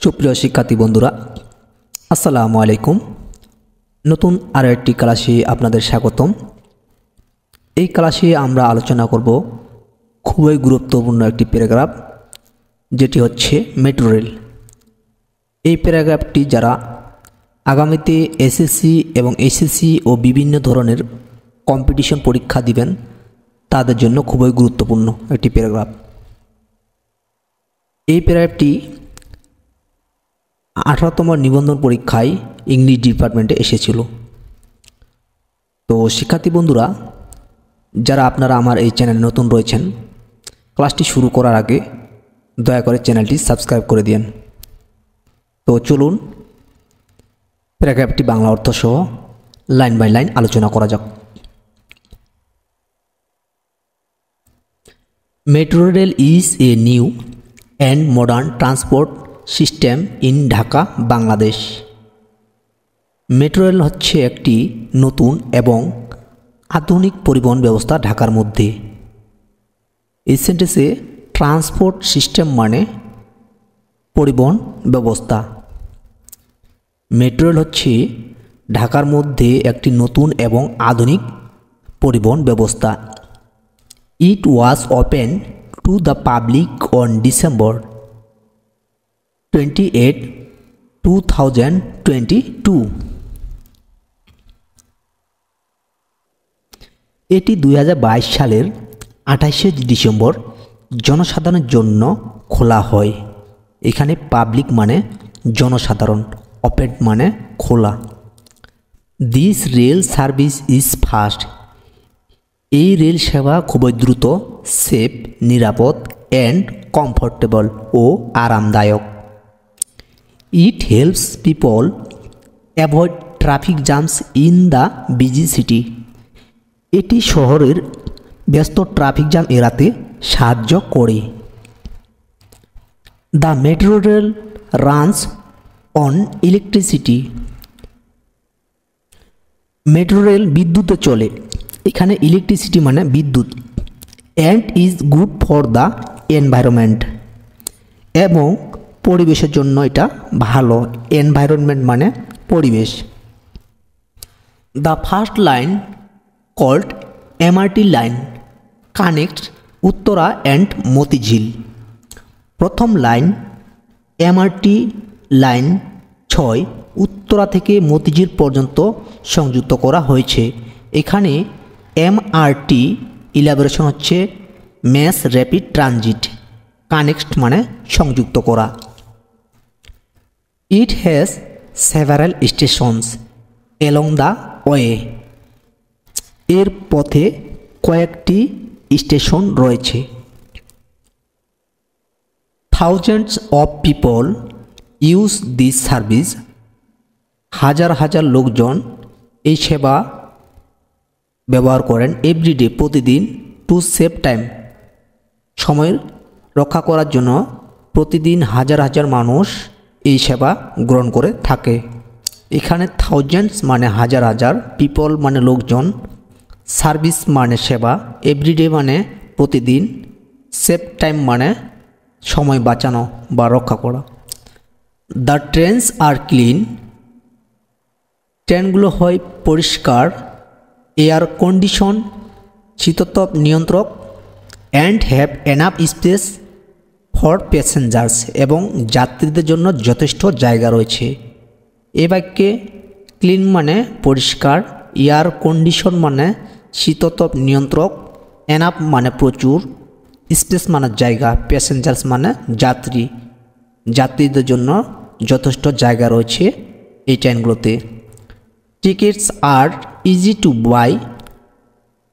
সুপ্রিয় শিক্ষার্থী বন্ধুরা, আসসালামু আলাইকুম। নতুন আরও একটি ক্লাসে আপনাদের স্বাগতম। এই ক্লাসে আমরা আলোচনা করব খুবই গুরুত্বপূর্ণ একটি প্যারাগ্রাফ, যেটি হচ্ছে মেট্রো রেল। এই প্যারাগ্রাফটি যারা আগামীতে এসএসসি এবং এইচএসসি ও বিভিন্ন ধরনের কম্পিটিশন পরীক্ষা দিবেন তাদের জন্য খুবই গুরুত্বপূর্ণ একটি প্যারাগ্রাফ। এই প্যারাগ্রাফটি 18তম নিবন্ধন পরীক্ষায় ইংলিশ ডিপার্টমেন্টে এসেছিল। তো শিক্ষার্থী বন্ধুরা, যারা আপনারা আমার এই চ্যানেলে নতুন রয়েছেন, ক্লাসটি শুরু করার আগে দয়া করে চ্যানেলটি সাবস্ক্রাইব করে দিন। তো চলুন প্যারাগ্রাফটি বাংলা অর্থ সহ লাইন বাই লাইন আলোচনা করা যাক। Metro rail is a new and modern transport system in Dhaka, Bangladesh. Metro rail হচ্ছে একটি নতুন এবং আধুনিক পরিবহন ব্যবস্থা ঢাকার মধ্যে। এই সেন্টেন্সে ট্রান্সপোর্ট সিস্টেম মানে পরিবহন ব্যবস্থা। মেট্রো রেল হচ্ছে ঢাকার মধ্যে একটি নতুন এবং আধুনিক পরিবহন ব্যবস্থা। It was open to the public on December 28, 2022। এটি 2022 সালের 28শে ডিসেম্বর জনসাধারণের জন্য খোলা হয়। এখানে পাবলিক মানে জনসাধারণ, ওপেন মানে খোলা। This rail service is fast. এই রেল সেবা খুবই দ্রুত, সেফ, নিরাপদ অ্যান্ড কমফোর্টেবল ও আরামদায়ক। It helps people avoid traffic jams in the busy city. এটি শহরের ব্যস্ত ট্রাফিক জ্যাম এড়াতে সাহায্য করে। The metro rail runs on electricity. Metro rail বিদ্যুতে চলে। এখানে ইলেকট্রিসিটি মানে বিদ্যুৎ। And is good for the environment. এবং পরিবেশের জন্য এটা ভালো। এনভায়রনমেন্ট মানে পরিবেশ। The first line called MRT line connects Uttara and Motijheel. প্রথম লাইন এমআরটি লাইন 6 উত্তরা থেকে মতিঝিল পর্যন্ত সংযুক্ত করা হয়েছে। এখানে এমআরটি ইলাবোরেশন হচ্ছে ম্যাস র্যাপিড ট্রানজিট। কানেক্ট মানে সংযুক্ত করা। It has several stations along the way. এর পথে কয়েকটি স্টেশন রয়েছে। Thousands of people use this service. হাজার হাজার লোকজন এই সেবা ব্যবহার করেন এভরিডে প্রতিদিন, টু সেভ টাইম সময় রক্ষা করার জন্য প্রতিদিন হাজার হাজার মানুষ এই সেবা গ্রহণ করে থাকে। এখানে থাউজেন্ডস মানে হাজার হাজার, পিপল মানে লোকজন, সার্ভিস মানে সেবা, এভরিডে মানে প্রতিদিন, সেভ টাইম মানে সময় বাঁচানো বা রক্ষা করা। The trains are clean. ট্রেনগুলো হয় পরিষ্কার, এয়ার কন্ডিশন শীততাপ নিয়ন্ত্রক, and have enough space for passengers এবং যাত্রীদের জন্য যথেষ্ট জায়গা রয়েছে। এ বাক্যে ক্লিন মানে পরিষ্কার, এয়ার কন্ডিশন মানে শীততাপ নিয়ন্ত্রক, এনাফ মানে প্রচুর, স্পেস মানে জায়গা, প্যাসেঞ্জার্স মানে যাত্রী, যাত্রীদের জন্য যথেষ্ট জায়গা রয়েছে এই ট্রেনগুলোতে। Tickets are easy to buy.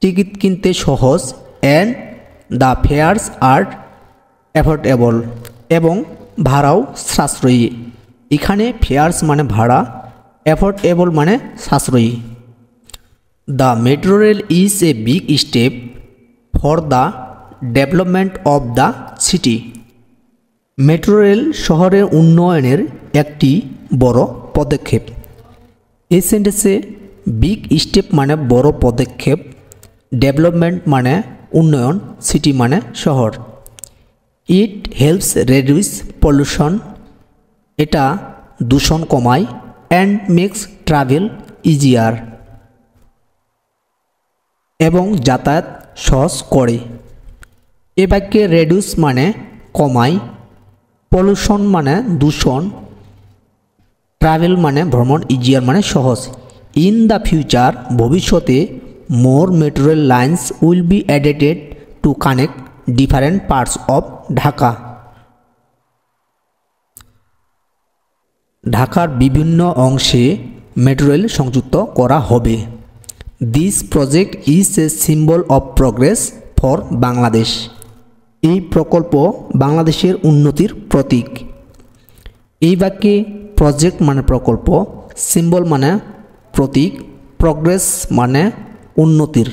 Ticket কিনতে সহজ, and the fares are affordable এবং ভাড়াও সাশ্রয়ী। এখানে ফেয়ার্স মানে ভাড়া, অ্যাফোর্ডেবল মানে সাশ্রয়ী। The metro rail is a big step for the development of the city. Metro rail শহরের উন্নয়নের একটি বড় পদক্ষেপ। এই সেন্টেন্সে বিগ স্টেপ মানে বড় পদক্ষেপ, ডেভেলপমেন্ট মানে উন্নয়ন, সিটি মানে শহর। It helps reduce pollution এটা দূষণ কমায় অ্যান্ড মেক্স ট্রাভেল ইজিয়ার এবং যাতায়াত সহজ করে। এ বাক্যে রেডিউস মানে কমায়, পলিউশন মানে দূষণ, ট্রাভেল মানে ভ্রমণ, ইজিয়ার মানে সহজ। ইন দ্য ফিউচার ভবিষ্যতে more metro rail lines will be added to connect different parts of Dhaka. ঢাকার বিভিন্ন অংশে মেট্রো রেল সংযুক্ত করা হবে। This project is a symbol of progress for Bangladesh. এই প্রকল্প বাংলাদেশের উন্নতির প্রতীক। এই বাক্যে প্রজেক্ট মানে প্রকল্প, সিম্বল মানে প্রতীক, প্রগ্রেস মানে উন্নতির।